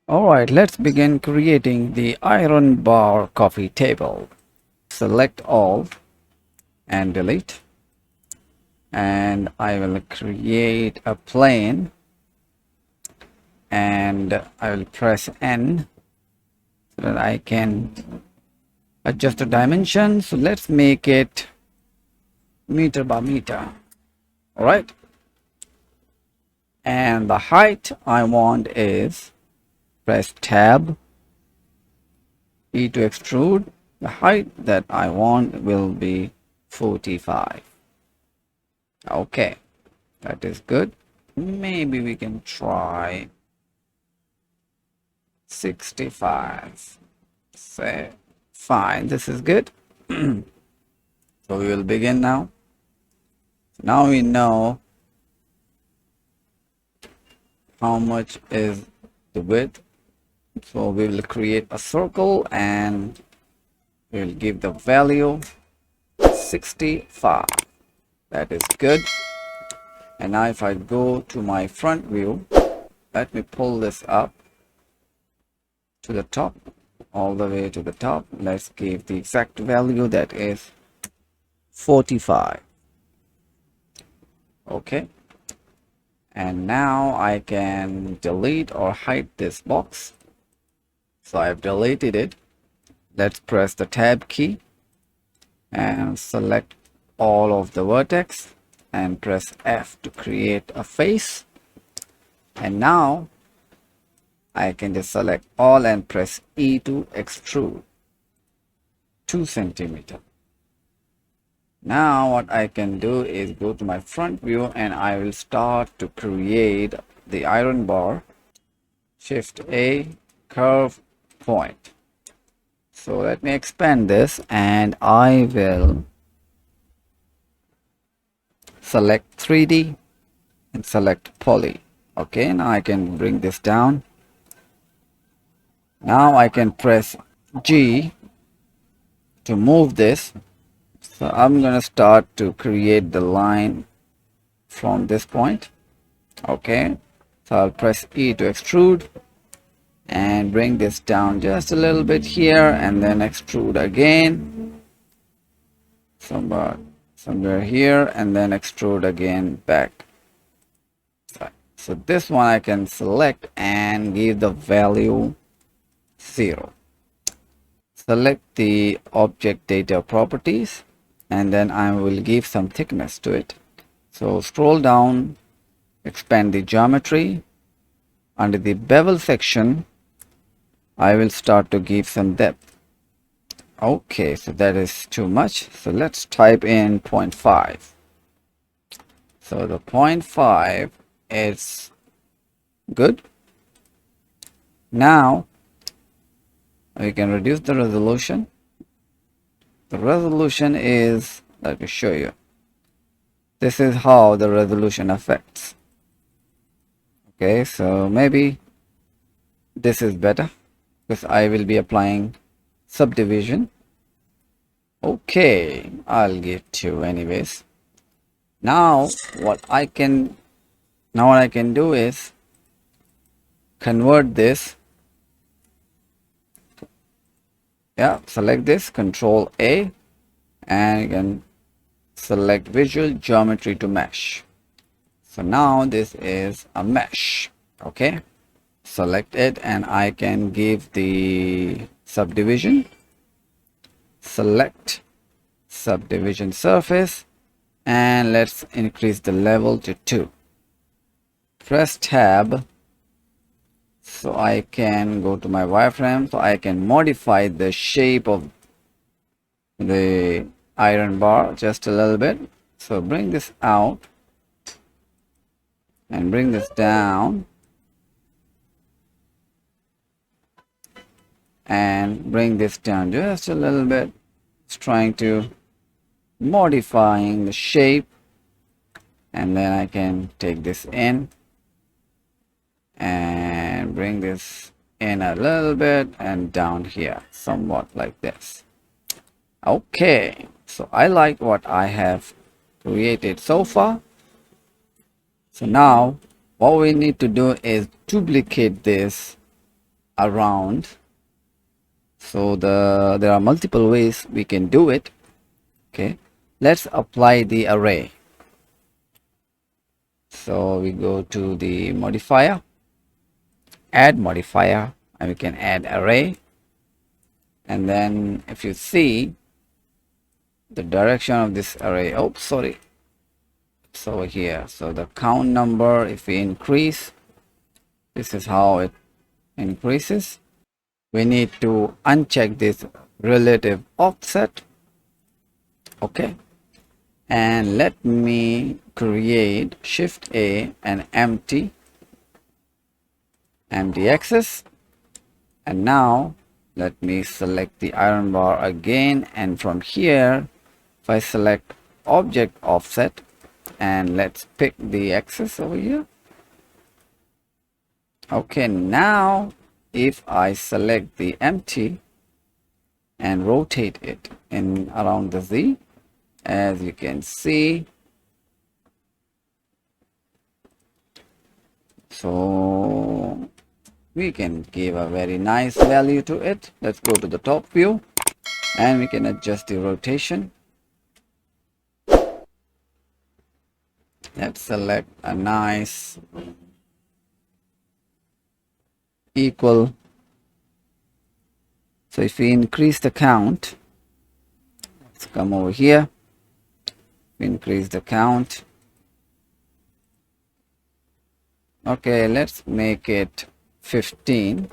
Alright, let's begin creating the iron bar coffee table. Select all and delete. And I will create a plane and I will press N so that I can adjust the dimension. So let's make it meter by meter. Alright. And the height I want is press tab E to extrude. The height that I want will be 45. Okay, that is good. Maybe we can try 65. Say, fine, this is good. So we will begin now. Now we know how much is the width. So we will create a circle and we will give the value 65. That is good. And now if I go to my front view, let me pull this up to the top, all the way to the top. Let's give the exact value, that is 45. Okay. And now I can delete or hide this box. So I've deleted it. Let's press the tab key and select all of the vertex and press F to create a face. And now I can just select all and press E to extrude 2 centimeter. Now what I can do is go to my front view and I will start to create the iron bar. Shift A, curve point. So let me expand this and I will select 3D and select poly. Okay, now I can bring this down. Now I can press G to move this. So I'm going to start to create the line from this point. Okay, so I'll press E to extrude and bring this down just a little bit here and then extrude again somewhere here and then extrude again back. So this one I can select and give the value 0. Select the object data properties and then I will give some thickness to it. So scroll down, expand the geometry. Under the bevel section I will start to give some depth. Okay, so that is too much. So let's type in 0.5. So the 0.5 is good. Now we can reduce the resolution. The resolution is, let me show you. This is how the resolution affects. Okay, so maybe this is better because I will be applying subdivision. Okay, I'll give 2 anyways. Now what I can do is convert this. Yeah, select this, Control A, and you can select visual geometry to mesh. So now this is a mesh. Okay, select it and I can give the subdivision. Select subdivision surface and let's increase the level to 2. Press tab so I can go to my wireframe, so I can modify the shape of the iron bar just a little bit. So bring this out and bring this down and bring this down just a little bit. It's trying to modifying the shape, and then I can take this in and bring this in a little bit and down here somewhat like this. Okay, so I like what I have created so far. So now what we need to do is duplicate this around. So there are multiple ways we can do it. Okay, let's apply the array. So we go to the modifier, add modifier, and we can add array. And then if you see the direction of this array, oh sorry, it's over here. So the count number, if we increase, this is how it increases. We need to uncheck this relative offset. Okay, and let me create shift A and empty axis. And now let me select the iron bar again, and from here if I select object offset, and let's pick the axis over here. Okay, now if I select the empty and rotate it in around the Z, as you can see, so we can give a very nice value to it. Let's go to the top view and we can adjust the rotation. Let's select a nice equal. So if we increase the count, let's come over here, increase the count. Okay, let's make it 15,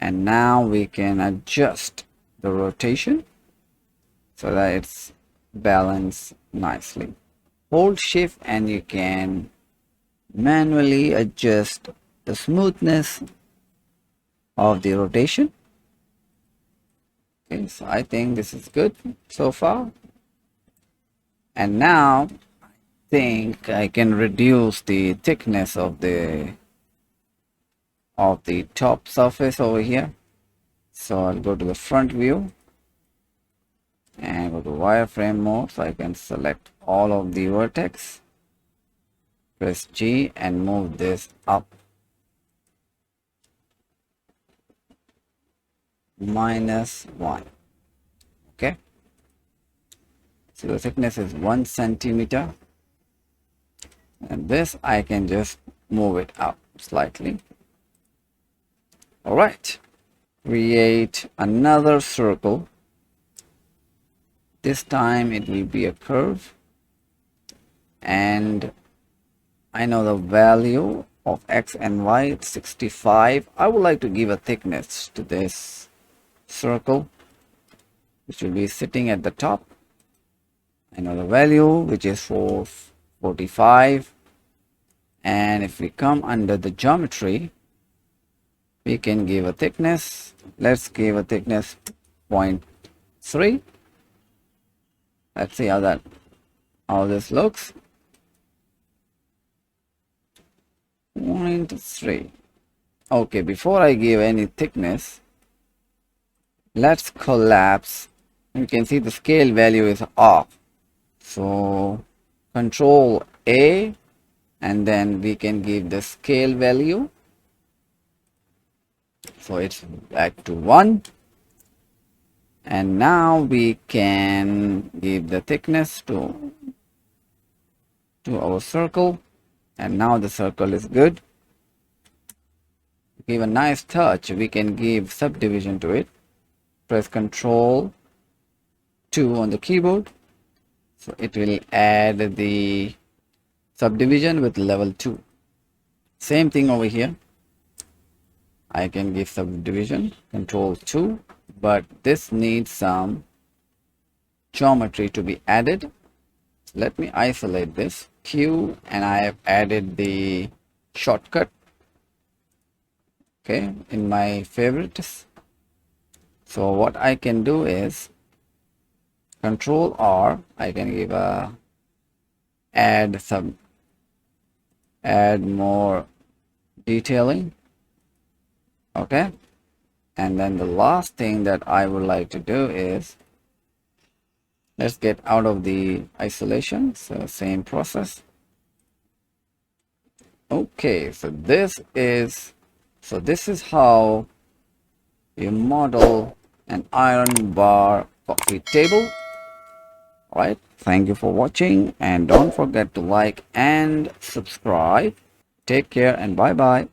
and now we can adjust the rotation so that it's balanced nicely. Hold shift and you can manually adjust the smoothness of the rotation. Okay, so I think this is good so far. And now I think I can reduce the thickness of the top surface over here. So I'll go to the front view and go to wireframe mode, so I can select all of the vertex, press G and move this up -1. Okay, so the thickness is 1 centimeter, and this I can just move it up slightly. All right, create another circle. This time it will be a curve, and I know the value of X and Y, it's 65. I would like to give a thickness to this circle, which will be sitting at the top. I know the value, which is 445. And if we come under the geometry, we can give a thickness. Let's give a thickness 0.3. Let's see how this looks. 0.3. Okay, before I give any thickness, let's collapse. You can see the scale value is off. So Control A, and then we can give the scale value. So it's back to 1. And now we can give the thickness to our circle, and now the circle is good. Give a nice touch, we can give subdivision to it. Press Ctrl 2 on the keyboard, so it will add the subdivision with level 2. Same thing over here, I can give subdivision Ctrl 2, but this needs some geometry to be added. Let me isolate this Q, and I have added the shortcut, okay, in my favorites. So what I can do is Control R, I can give a add more detailing. Okay, and then the last thing that I would like to do is, let's get out of the isolation. So same process. Okay, so this is how you model an iron bar coffee table. Alright, thank you for watching and don't forget to like and subscribe. Take care and bye bye.